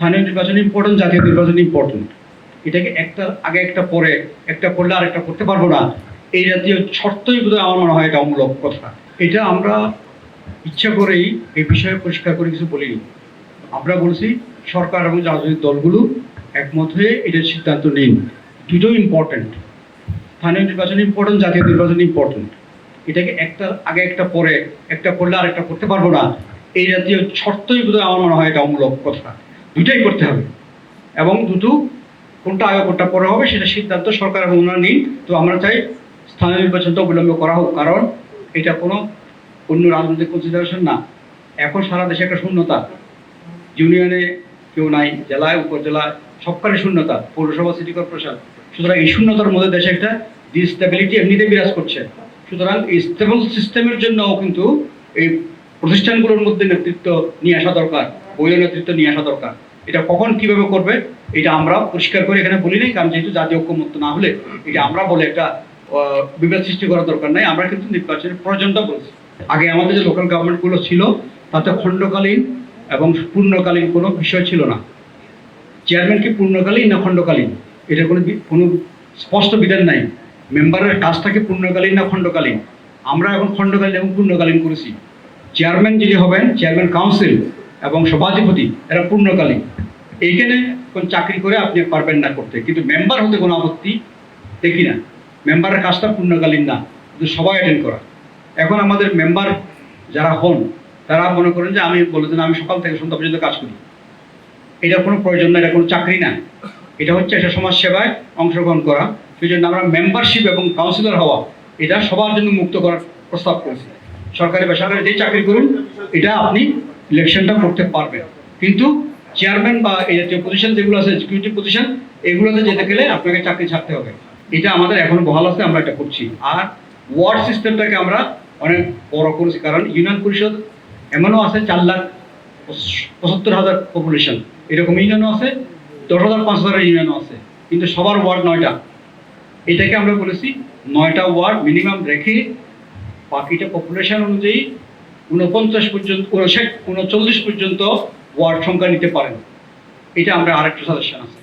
স্থানীয় নির্বাচন ইম্পর্টেন্ট, জাতীয় নির্বাচন ইম্পর্টেন্ট। এটাকে একটার আগে একটা পরে, একটা করলে আরেকটা করতে পারবো না, এই জাতীয় শর্তই বোধহয় আমার মনে হয় এটা অমূলক কথা। এটা আমরা ইচ্ছা করেই এই বিষয়ে পরিষ্কার করে কিছু বলিনি। আমরা বলছি সরকার এবং রাজনৈতিক দলগুলো একমত হয়ে এটার সিদ্ধান্ত নিন। দুটোই ইম্পর্টেন্ট, স্থানীয় নির্বাচন ইম্পর্টেন্ট, জাতীয় নির্বাচন ইম্পর্টেন্ট। এটাকে একটার আগে একটা পরে, একটা করলে আরেকটা করতে পারবো না, এই জাতীয় শর্তই বোধহয় আমার মনে হয় এটা অমূলক কথা। দুটাই করতে হবে এবং দুটো কোনটা আগে কোনটা পরে হবে সেটা সিদ্ধান্ত সরকার এবং ওনারা নিন। তো আমরা চাই স্থানীয় নির্বাচনটা অবিলম্বে করা হোক, কারণ এটা কোনো অন্য রাজনৈতিক কনসিডারেশন না। এখন সারা দেশে একটা শূন্যতা, ইউনিয়নে কেউ নাই, জেলায় উপজেলায় সবখানে শূন্যতা, পৌরসভা সিটি কর্পোরেশন। সুতরাং এই শূন্যতার মধ্যে দেশে একটা ডিস্টেবিলিটি এমনিতে বিরাজ করছে। সুতরাং এই স্টেবল সিস্টেমের জন্যও কিন্তু এই প্রতিষ্ঠানগুলোর মধ্যে নেতৃত্ব নিয়ে আসা দরকার, বৈধ নেতৃত্ব নিয়ে আসা দরকার। এটা কখন কিভাবে করবে এটা আমরা পরিষ্কার করে এখানে বলি নাই, কারণ যেহেতু জাতীয় ঐক্যমত্য না হলে এটা আমরা বলে একটা বিভেদ সৃষ্টি করার দরকার নাই। আমরা কিন্তু নির্বাচনের প্রয়োজনটা বলছি। আগে আমাদের যে লোকাল গভর্নমেন্টগুলো ছিল তাতে খণ্ডকালীন এবং পূর্ণকালীন কোনো বিষয় ছিল না। চেয়ারম্যান কি পূর্ণকালীন না খণ্ডকালীন এটা কোনো স্পষ্ট বিধান নাই। মেম্বারের কাজ থাকে পূর্ণকালীন না খণ্ডকালীন। আমরা এখন খণ্ডকালীন এবং পূর্ণকালীন করেছি। চেয়ারম্যান যিনি হবেন, চেয়ারম্যান কাউন্সিল এবং সভাধিপতি এরা পূর্ণকালীন। এইখানে কোন চাকরি করে আপনি পারবেন না করতে, কিন্তু মেম্বার হতে কোনো আপত্তি দেখি না। মেম্বারের কাজটা পূর্ণকালীন না, কিন্তু সবাই অ্যাটেন্ড করা। এখন আমাদের মেম্বার যারা হন তারা মনে করেন যে আমি বলেছেন আমি সকাল থেকে সন্ধ্যা পর্যন্ত কাজ করি, এটা কোনো প্রয়োজন না, এটা কোনো চাকরি না, এটা হচ্ছে একটা সমাজ সেবায় অংশগ্রহণ করা। সেই জন্য আমরা মেম্বারশিপ এবং কাউন্সিলর হওয়া এটা সবার জন্য মুক্ত করার প্রস্তাব করেছি। সরকারি বেসরকারি যেই চাকরি করুন এটা আপনি ইলেকশনটা করতে পারবেন, কিন্তু চেয়ারম্যান বা এই জাতীয় পজিশন যেগুলো আছে এক্সিকিউটিভ পজিশন এগুলোতে যেতে গেলে আপনাকে চাকরি ছাড়তে হবে। এটা আমাদের এখন বহাল আছে, আমরা এটা করছি। আর ওয়ার্ড সিস্টেমটাকে আমরা অনেক বড় করেছি, কারণ ইউনিয়ন পরিষদ এমনও আছে 4,75,000 পপুলেশন, এরকম ইউনিয়নও আছে, 10,000 5,000 ইউনিয়নও আছে, কিন্তু সবার ওয়ার্ড 9টা। এটাকে আমরা বলেছি 9টা ওয়ার্ড মিনিমাম রেখে বাকিটা পপুলেশন অনুযায়ী 49 পর্যন্ত 39 পর্যন্ত ওয়ার্ড সংখ্যা নিতে পারেন। এটা আমরা আরেকটা সাজেশন আছে।